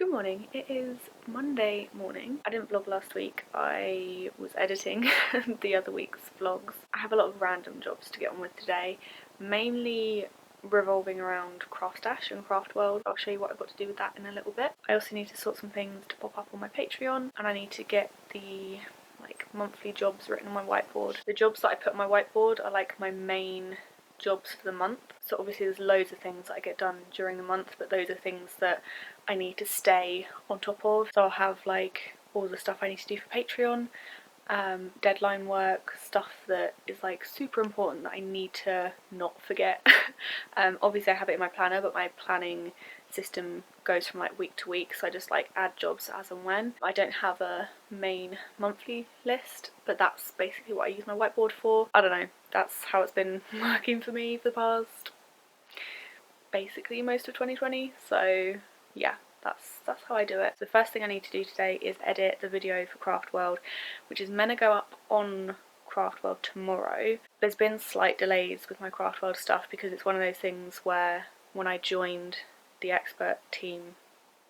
Good morning. It is Monday morning. I didn't vlog last week. I was editing the other week's vlogs. I have a lot of random jobs to get on with today, mainly revolving around Craftash and Craft World. I'll show you what I've got to do with that in a little bit. I also need to sort some things to pop up on my Patreon, and I need to get the monthly jobs written on my whiteboard. The jobs that I put on my whiteboard are like my main jobs for the month. So obviously there's loads of things that I get done during the month, but those are things that I need to stay on top of. So I'll have like all the stuff I need to do for Patreon, deadline work, stuff that is like super important that I need to not forget. Obviously I have it in my planner, but my planning system goes from like week to week, so I just like add jobs as and when. I don't have a main monthly list, but that's basically what I use my whiteboard for. I don't know, that's how it's been working for me for the past basically most of 2020, so yeah, that's how I do it. So the first thing I need to do today is edit the video for Craft World, which is meant to go up on Craft World tomorrow. There's been slight delays with my Craft World stuff because it's one of those things where when I joined the expert team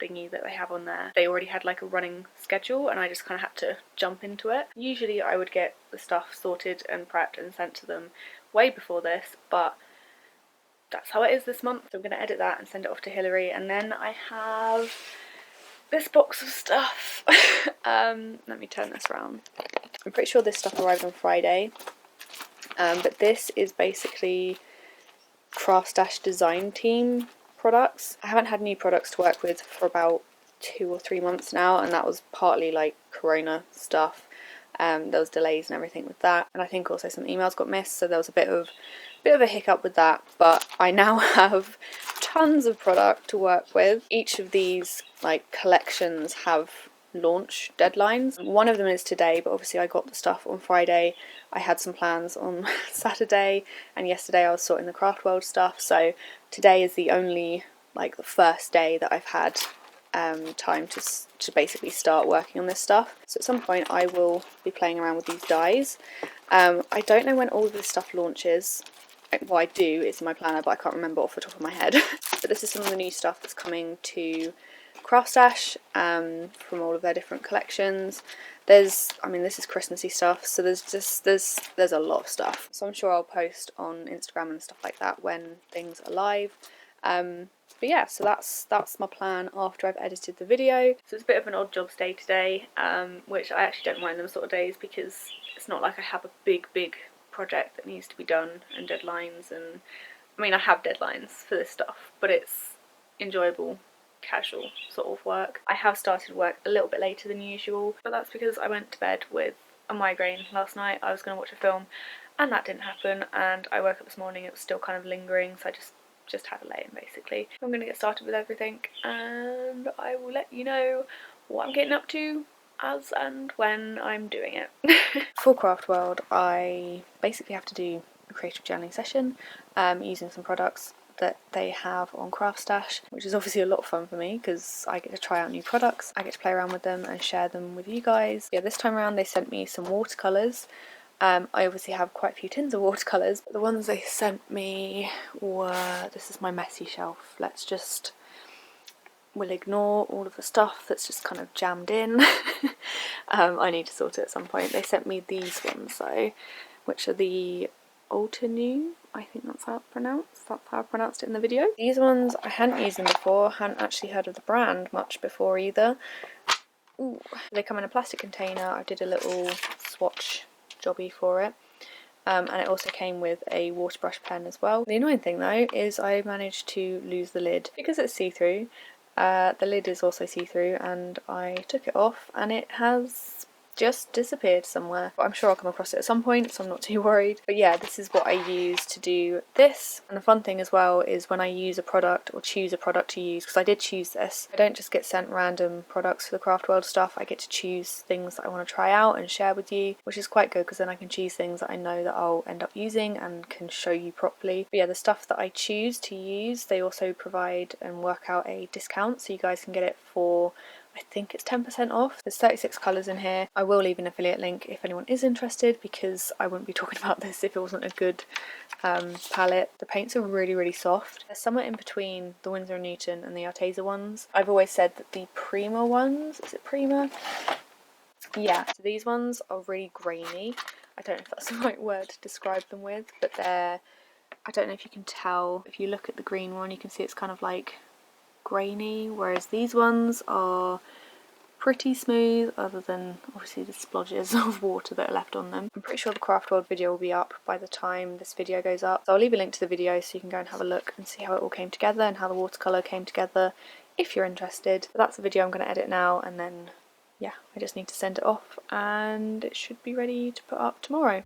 thingy that they have on there, they already had like a running schedule and I just kind of had to jump into it. Usually I would get the stuff sorted and prepped and sent to them way before this, but that's how it is this month. So I'm going to edit that and send it off to Hillary, and then I have this box of stuff. Let me turn this around. I'm pretty sure this stuff arrived on Friday, but this is basically Craftash design team products. I haven't had new products to work with for about 2 or 3 months now, and that was partly like Corona stuff. There was delays and everything with that, and I think also some emails got missed, so there was a bit of a hiccup with that, but I now have tons of product to work with. Each of these like collections have launch deadlines. One of them is today, but obviously I got the stuff on Friday. I had some plans on Saturday, and yesterday I was sorting the Craft World stuff, so today is the only like the first day that I've had time to basically start working on this stuff. So at some point I will be playing around with these dies. I don't know when all of this stuff launches. Well, I do, it's in my planner, but I can't remember off the top of my head. But this is some of the new stuff that's coming to Craftash from all of their different collections. This is Christmassy stuff, so there's a lot of stuff. So I'm sure I'll post on Instagram and stuff like that when things are live. But yeah, so that's my plan after I've edited the video. So it's a bit of an odd jobs day today, which I actually don't mind them sort of days because it's not like I have a big project that needs to be done and deadlines, and I mean I have deadlines for this stuff, but it's enjoyable, casual sort of work. I have started work a little bit later than usual, but that's because I went to bed with a migraine last night. I was going to watch a film and that didn't happen, and I woke up this morning, it was still kind of lingering, so I just had a lay-in basically. I'm going to get started with everything and I will let you know what I'm getting up to as and when I'm doing it. For Craft World, I basically have to do a creative journaling session using some products that they have on Craftash, which is obviously a lot of fun for me because I get to try out new products, I get to play around with them and share them with you guys. Yeah, this time around they sent me some watercolours. I obviously have quite a few tins of watercolours, but the ones they sent me were, this is my messy shelf, we'll ignore all of the stuff that's just kind of jammed in. I need to sort it at some point. They sent me these ones though, which are the Altenew, I think that's how I pronounced it in the video. These ones, I hadn't used them before, hadn't actually heard of the brand much before either. Ooh. They come in a plastic container. I did a little swatch jobby for it. And it also came with a water brush pen as well. The annoying thing though is I managed to lose the lid. Because it's see-through, the lid is also see-through, and I took it off and it has just disappeared somewhere. But I'm sure I'll come across it at some point, so I'm not too worried. But yeah, this is what I use to do this. And the fun thing as well is when I use a product or choose a product to use, because I did choose this, I don't just get sent random products for the Craft World stuff. I get to choose things that I want to try out and share with you, which is quite good because then I can choose things that I know that I'll end up using and can show you properly. But yeah, the stuff that I choose to use, they also provide and work out a discount, so you guys can get it for I think it's 10% off. There's 36 colours in here. I will leave an affiliate link if anyone is interested, because I wouldn't be talking about this if it wasn't a good palette. The paints are really, really soft. They're somewhere in between the Winsor & Newton and the Arteza ones. I've always said that the Prima ones, is it Prima? Yeah, so these ones are really grainy. I don't know if that's the right word to describe them with, but they're, I don't know if you can tell, if you look at the green one you can see it's kind of like grainy, whereas these ones are pretty smooth, other than obviously the splodges of water that are left on them. I'm pretty sure the Craft World video will be up by the time this video goes up, so I'll leave a link to the video so you can go and have a look and see how it all came together and how the watercolour came together if you're interested. But that's the video I'm going to edit now, and then yeah, I just need to send it off and it should be ready to put up tomorrow.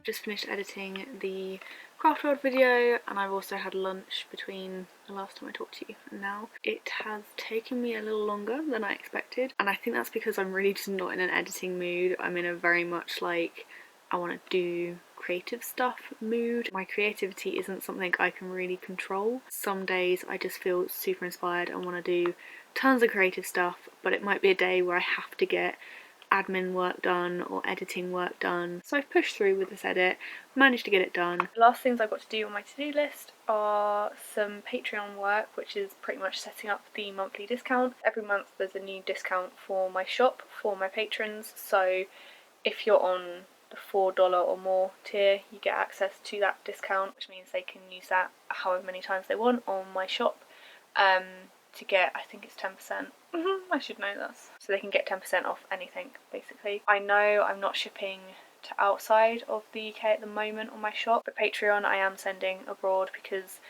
Just finished editing the Craft World video, and I've also had lunch between the last time I talked to you and now. It has taken me a little longer than I expected, and I think that's because I'm really just not in an editing mood. I'm in a very much like I want to do creative stuff mood. My creativity isn't something I can really control. Some days I just feel super inspired and want to do tons of creative stuff, but it might be a day where I have to get admin work done or editing work done. So I've pushed through with this edit, managed to get it done. The last things I've got to do on my to-do list are some Patreon work, which is pretty much setting up the monthly discount. Every month there's a new discount for my shop for my patrons, so if you're on the $4 or more tier you get access to that discount, which means they can use that however many times they want on my shop to get, I think it's 10%. I should know this. So they can get 10% off anything, basically. I know I'm not shipping to outside of the UK at the moment on my shop, but Patreon I am sending abroad, because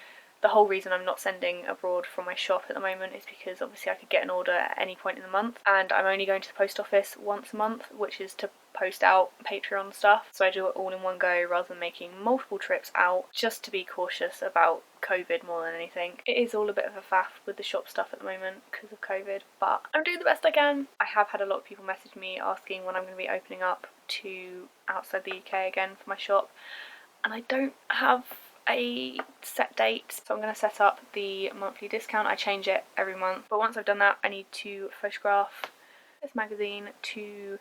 the whole reason I'm not sending abroad from my shop at the moment is because obviously I could get an order at any point in the month, and I'm only going to the post office once a month, which is to post out Patreon stuff, so I do it all in one go rather than making multiple trips out, just to be cautious about COVID more than anything. It is all a bit of a faff with the shop stuff at the moment because of COVID, but I'm doing the best I can. I have had a lot of people message me asking when I'm going to be opening up to outside the UK again for my shop, and I don't have a set date, so I'm going to set up the monthly discount. I change it every month, but once I've done that I need to photograph this magazine to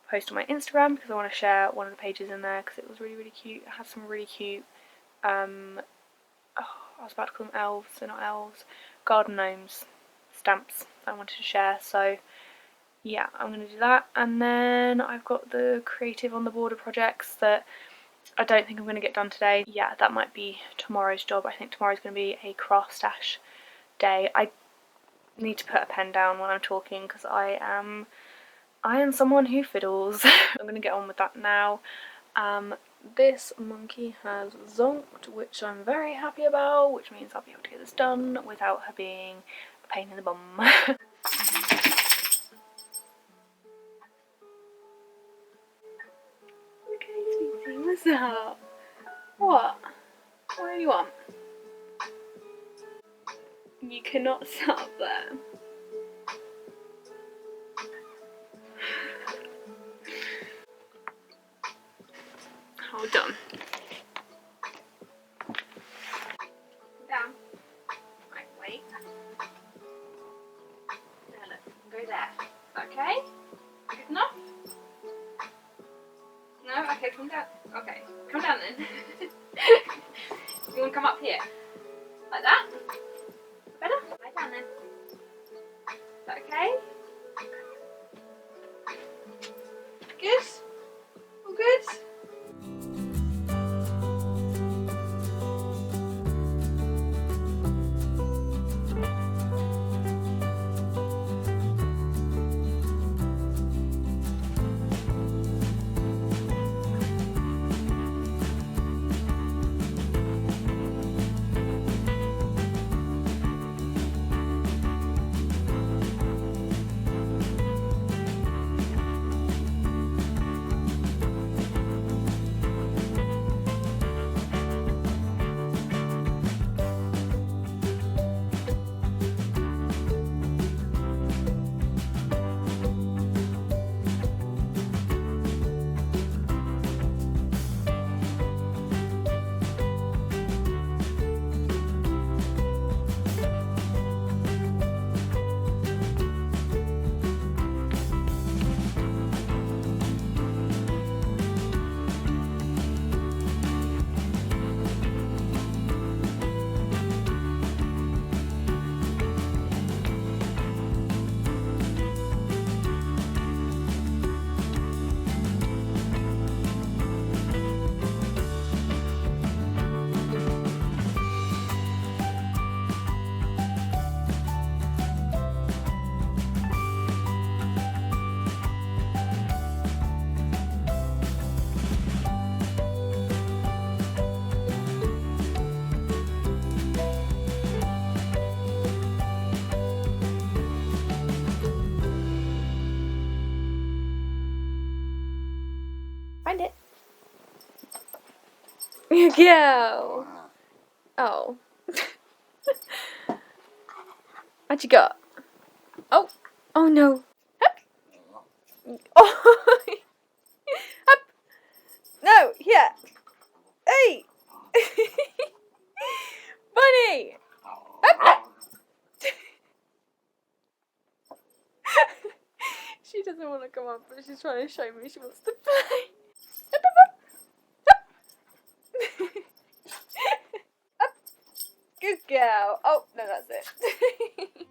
post on my Instagram, because I want to share one of the pages in there because it was really, really cute. It has some really cute I was about to call them elves, they're not elves, garden gnomes stamps that I wanted to share, so yeah, I'm going to do that. And then I've got the creative on the border projects that I don't think I'm going to get done today. Yeah, that might be tomorrow's job. I think tomorrow's going to be a craft stash day. I need to put a pen down when I'm talking because I am someone who fiddles. I'm going to get on with that now. This monkey has zonked, which I'm very happy about, which means I'll be able to get this done without her being a pain in the bum. Okay, sweetie, what's up? What? What do you want? You cannot sit up there. Hold on. Down. Right, wait. Now look, go there. Okay? Good enough? No? Okay, come down. Okay, come down then. You want to come up here? Like that? Better? Lie down then. Is that okay? Good? All good? Go. Oh. What you got? Oh. Oh no. Hup. Oh. Up. No. Yeah. Hey. Bunny. Up. She doesn't want to come up, but she's trying to show me she wants to play. Up. Good girl. Oh, no, that's it.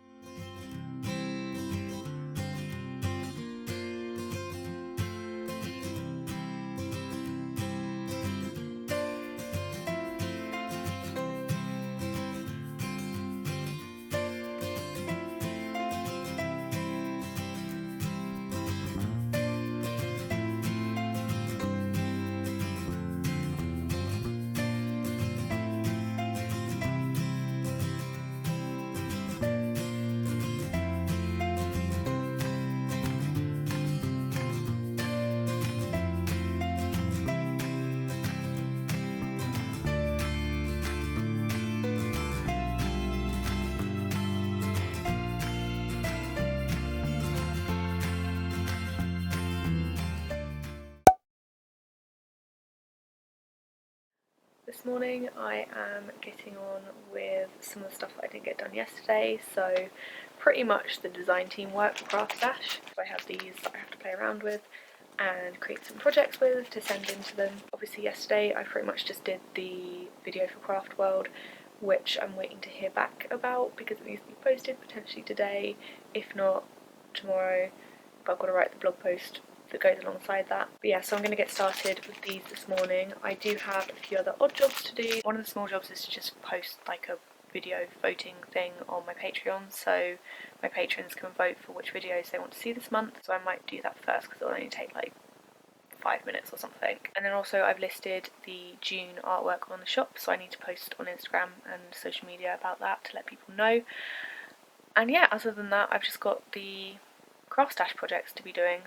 This morning I am getting on with some of the stuff that I didn't get done yesterday, so pretty much the design team work for Craft Dash. So I have these that I have to play around with and create some projects with to send into them. Obviously yesterday I pretty much just did the video for Craft World, which I'm waiting to hear back about because it needs to be posted potentially today, if not tomorrow, but I've got to write the blog post that goes alongside that. But yeah, so I'm going to get started with these this morning. I do have a few other odd jobs to do. One of the small jobs is to just post like a video voting thing on my Patreon, so my patrons can vote for which videos they want to see this month. So I might do that first because it'll only take like 5 minutes or something. And then also I've listed the June artwork on the shop, so I need to post on Instagram and social media about that to let people know. And yeah, other than that, I've just got the Craft Stash projects to be doing.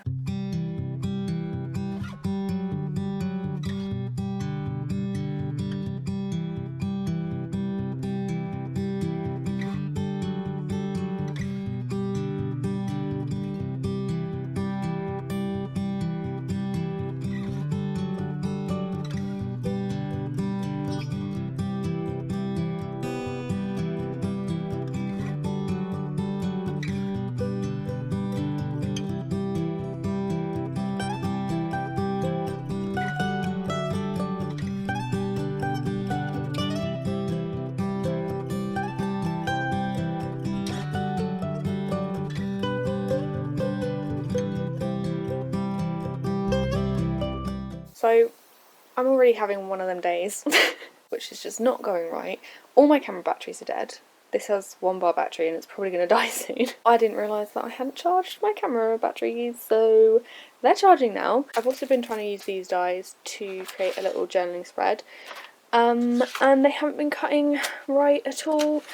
So I'm already having one of them days, which is just not going right. All my camera batteries are dead. This has 1 bar battery and it's probably going to die soon. I didn't realise that I hadn't charged my camera batteries, so they're charging now. I've also been trying to use these dies to create a little journaling spread, and they haven't been cutting right at all.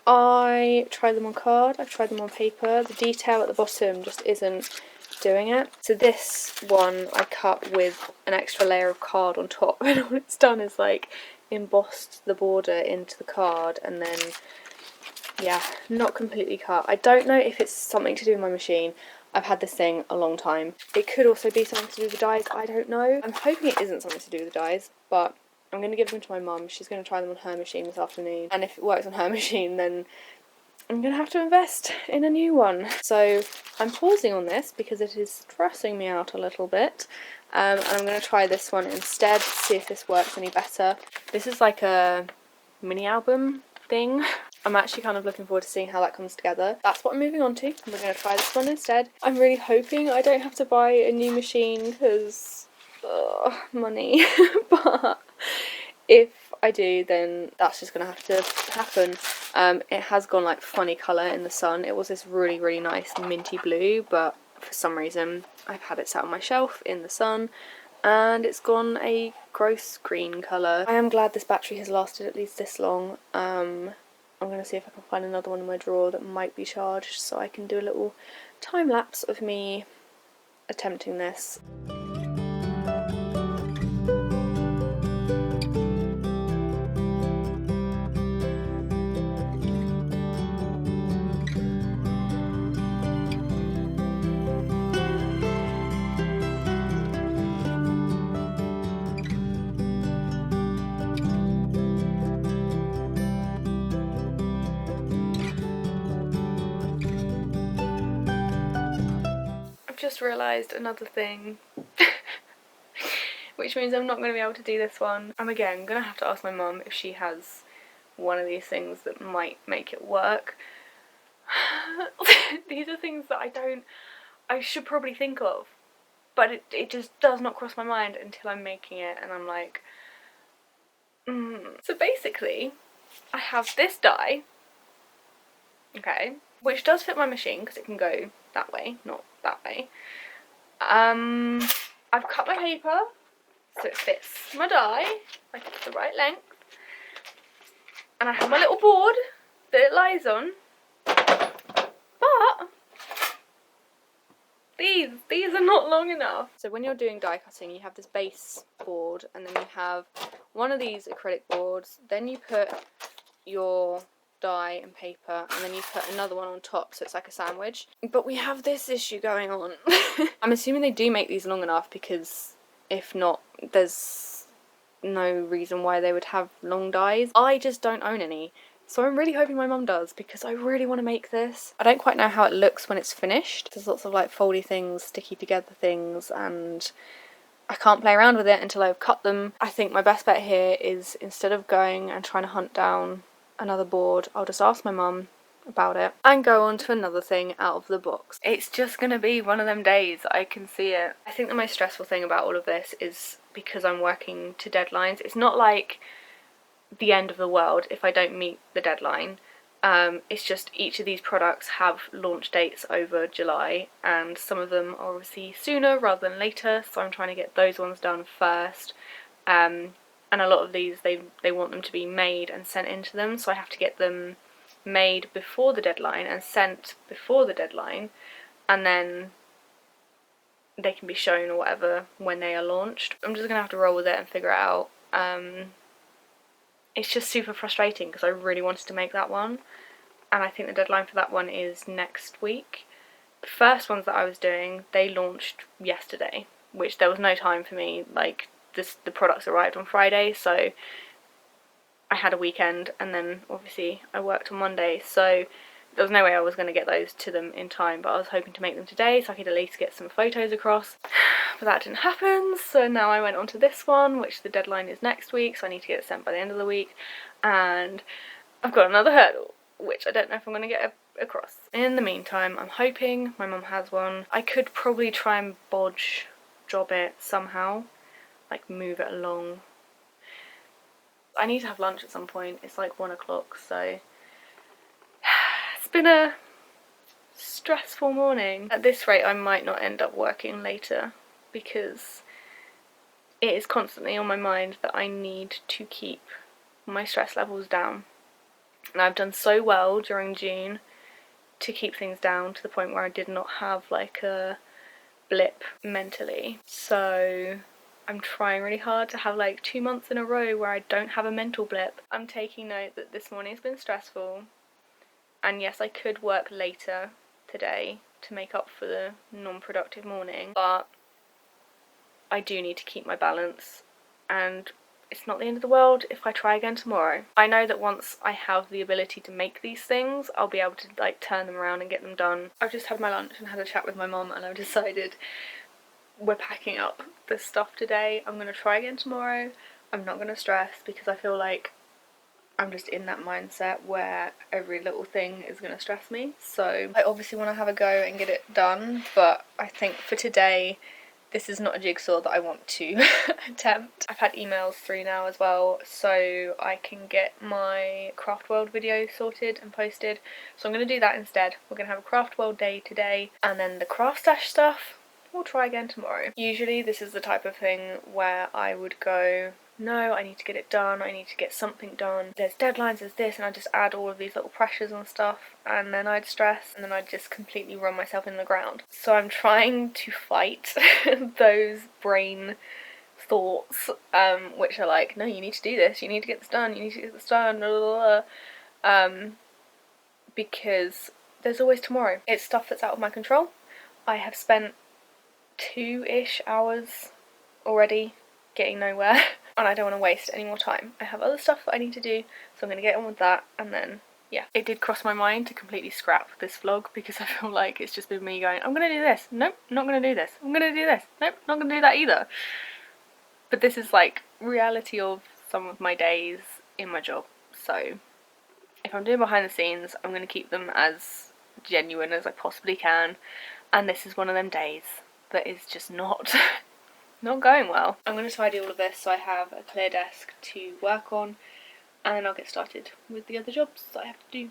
I tried them on card, I've tried them on paper. The detail at the bottom just isn't doing it. So this one I cut with an extra layer of card on top, and all it's done is like embossed the border into the card, and then yeah, not completely cut. I don't know if it's something to do with my machine. I've had this thing a long time. It could also be something to do with the dies, I don't know. I'm hoping it isn't something to do with the dies, but I'm going to give them to my mum. She's going to try them on her machine this afternoon, and if it works on her machine, then I'm going to have to invest in a new one. So I'm pausing on this because it is stressing me out a little bit, and I'm going to try this one instead, see if this works any better. This is like a mini album thing. I'm actually kind of looking forward to seeing how that comes together. That's what I'm moving on to. We're going to try this one instead. I'm really hoping I don't have to buy a new machine because money, but if I do, then that's just going to have to happen. It has gone like funny colour in the sun. It was this really, really nice minty blue, but for some reason I've had it sat on my shelf in the sun and it's gone a gross green colour. I am glad this battery has lasted at least this long. I'm going to see if I can find another one in my drawer that might be charged so I can do a little time lapse of me attempting this. just realised another thing. Which means I'm not going to be able to do this one. I'm again going to have to ask my mum if she has one of these things that might make it work. These are things that I should probably think of, but it just does not cross my mind until I'm making it and I'm like, So basically, I have this die, okay, which does fit my machine because it can go that way, not that way. I've cut my paper so it fits my die, like it's the right length. And I have my little board that it lies on. But these are not long enough. So when you're doing die cutting, you have this base board and then you have one of these acrylic boards, then you put your die and paper and then you put another one on top so it's like a sandwich. But we have this issue going on. I'm assuming they do make these long enough because if not, there's no reason why they would have long dies. I just don't own any. So I'm really hoping my mum does because I really want to make this. I don't quite know how it looks when it's finished. There's lots of like foldy things, sticky together things, and I can't play around with it until I've cut them. I think my best bet here is instead of going and trying to hunt down another board, I'll just ask my mum about it and go on to another thing out of the box. It's just gonna be one of them days, I can see it. I think the most stressful thing about all of this is because I'm working to deadlines. It's not like the end of the world if I don't meet the deadline. It's just each of these products have launch dates over July and some of them are obviously sooner rather than later, so I'm trying to get those ones done first. And a lot of these they want them to be made and sent into them, so I have to get them made before the deadline and sent before the deadline, and then they can be shown or whatever when they are launched. I'm just gonna have to roll with it and figure it out. It's just super frustrating because I really wanted to make that one and I think the deadline for that one is next week. The first ones that I was doing, they launched yesterday, which there was no time for me, like the products arrived on Friday, so I had a weekend and then obviously I worked on Monday, so there was no way I was going to get those to them in time, but I was hoping to make them today so I could at least get some photos across. But that didn't happen, so now I went on to this one, which the deadline is next week, so I need to get it sent by the end of the week, and I've got another hurdle, which I don't know if I'm going to get across. In the meantime, I'm hoping my mum has one. I could probably try and job it somehow, like move it along. I need to have lunch at some point, it's like 1 o'clock, so it's been a stressful morning. At this rate I might not end up working later because it is constantly on my mind that I need to keep my stress levels down. And I've done so well during June to keep things down to the point where I did not have like a blip mentally. So I'm trying really hard to have like 2 months in a row where I don't have a mental blip. I'm taking note that this morning's been stressful, and yes, I could work later today to make up for the non-productive morning, but I do need to keep my balance, and it's not the end of the world if I try again tomorrow. I know that once I have the ability to make these things, I'll be able to like turn them around and get them done. I've just had my lunch and had a chat with my mum and I've decided we're packing up this stuff today. I'm going to try again tomorrow. I'm not going to stress because I feel like I'm just in that mindset where every little thing is going to stress me. So I obviously want to have a go and get it done, but I think for today this is not a jigsaw that I want to attempt. I've had emails through now as well, so I can get my Craft World video sorted and posted. So I'm going to do that instead. We're going to have a Craft World day today, and then the craft stash stuff we'll try again tomorrow. Usually this is the type of thing where I would go, no, I need to get it done, I need to get something done, there's deadlines, there's this, and I just add all of these little pressures and stuff, and then I'd stress, and then I'd just completely run myself in the ground. So I'm trying to fight those brain thoughts, which are like, no, you need to do this, you need to get this done, you need to get this done, blah, blah, blah. Because there's always tomorrow. It's stuff that's out of my control. I have spent 2-ish hours already getting nowhere and I don't want to waste any more time. I have other stuff that I need to do, so I'm going to get on with that and then yeah, it did cross my mind to completely scrap this vlog because I feel like it's just been me going, I'm gonna do this, nope, not gonna do this, I'm gonna do this, nope, not gonna do that either. But this is like reality of some of my days in my job, so if I'm doing behind the scenes, I'm gonna keep them as genuine as I possibly can, and this is one of them days that is just not not going well. I'm gonna tidy all of this so I have a clear desk to work on, and then I'll get started with the other jobs that I have to do.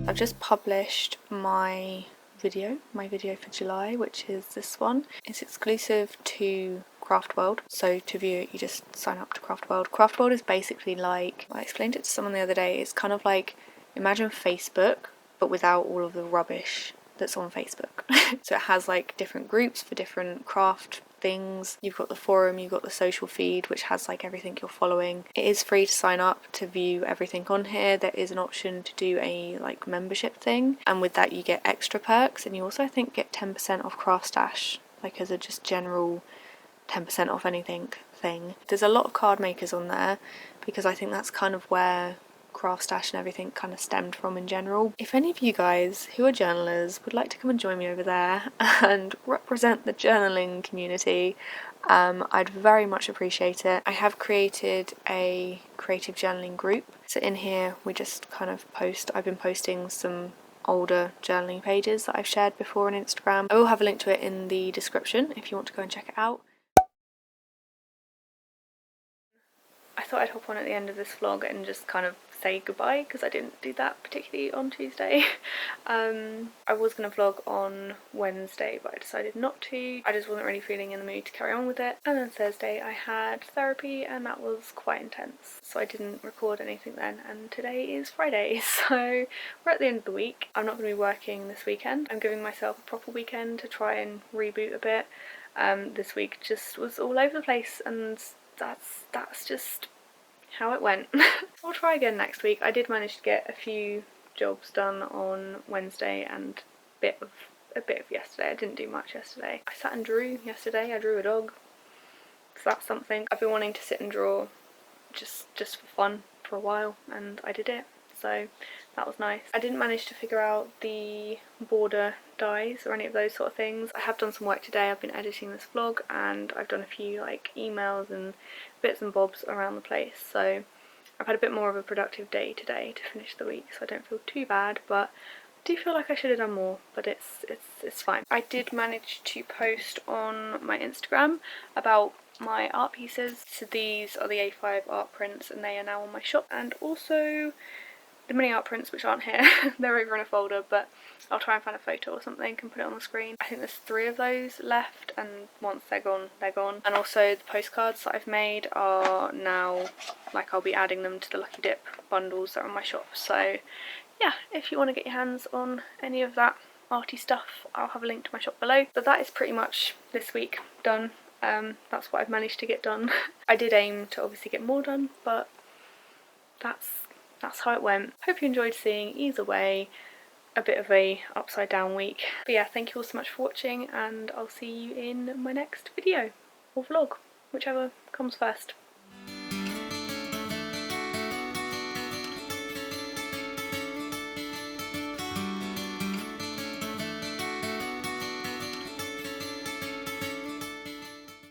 I've just published my video for July, which is this one. It's exclusive to Craft World, so to view it you just sign up to Craft World. Craft World is basically like, I explained it to someone the other day, it's kind of like, imagine Facebook but without all of the rubbish that's on Facebook. So it has like different groups for different craft things. You've got the forum, you've got the social feed which has like everything you're following. It is free to sign up to view everything on here. There is an option to do a like membership thing, and with that you get extra perks, and you also I think get 10% off Craft Stash, like as a just general 10% off anything thing. There's a lot of card makers on there because I think that's kind of where Craft Stash and everything kind of stemmed from in general. If any of you guys who are journalers would like to come and join me over there and represent the journaling community, I'd very much appreciate it. I have created a creative journaling group, so in here we just kind of post. I've been posting some older journaling pages that I've shared before on Instagram. I will have a link to it in the description if you want to go and check it out. I thought I'd hop on at the end of this vlog and just kind of say goodbye because I didn't do that particularly on Tuesday. I was going to vlog on Wednesday but I decided not to. I just wasn't really feeling in the mood to carry on with it. And then Thursday I had therapy and that was quite intense, so I didn't record anything then, and today is Friday so we're at the end of the week. I'm not going to be working this weekend. I'm giving myself a proper weekend to try and reboot a bit. This week just was all over the place and that's just how it went. I'll try again next week. I did manage to get a few jobs done on Wednesday and a bit of yesterday. I didn't do much yesterday. I sat and drew yesterday. I drew a dog, so that's something. I've been wanting to sit and draw just for fun for a while and I did it, so that was nice. I didn't manage to figure out the border dies or any of those sort of things. I have done some work today. I've been editing this vlog and I've done a few like emails and bits and bobs around the place, so I've had a bit more of a productive day today to finish the week, so I don't feel too bad, but I do feel like I should have done more, but it's fine. I did manage to post on my Instagram about my art pieces. So these are the A5 art prints and they are now on my shop, and also the mini art prints which aren't here. They're over in a folder, but I'll try and find a photo or something and put it on the screen. I think there's 3 of those left, and once they're gone, they're gone. And also the postcards that I've made are now, like, I'll be adding them to the Lucky Dip bundles that are on my shop. So yeah, if you want to get your hands on any of that arty stuff, I'll have a link to my shop below. But that is pretty much this week done. That's what I've managed to get done. I did aim to obviously get more done, but that's how it went. Hope you enjoyed seeing, either way, a bit of a upside down week. But yeah, thank you all so much for watching, and I'll see you in my next video or vlog, whichever comes first.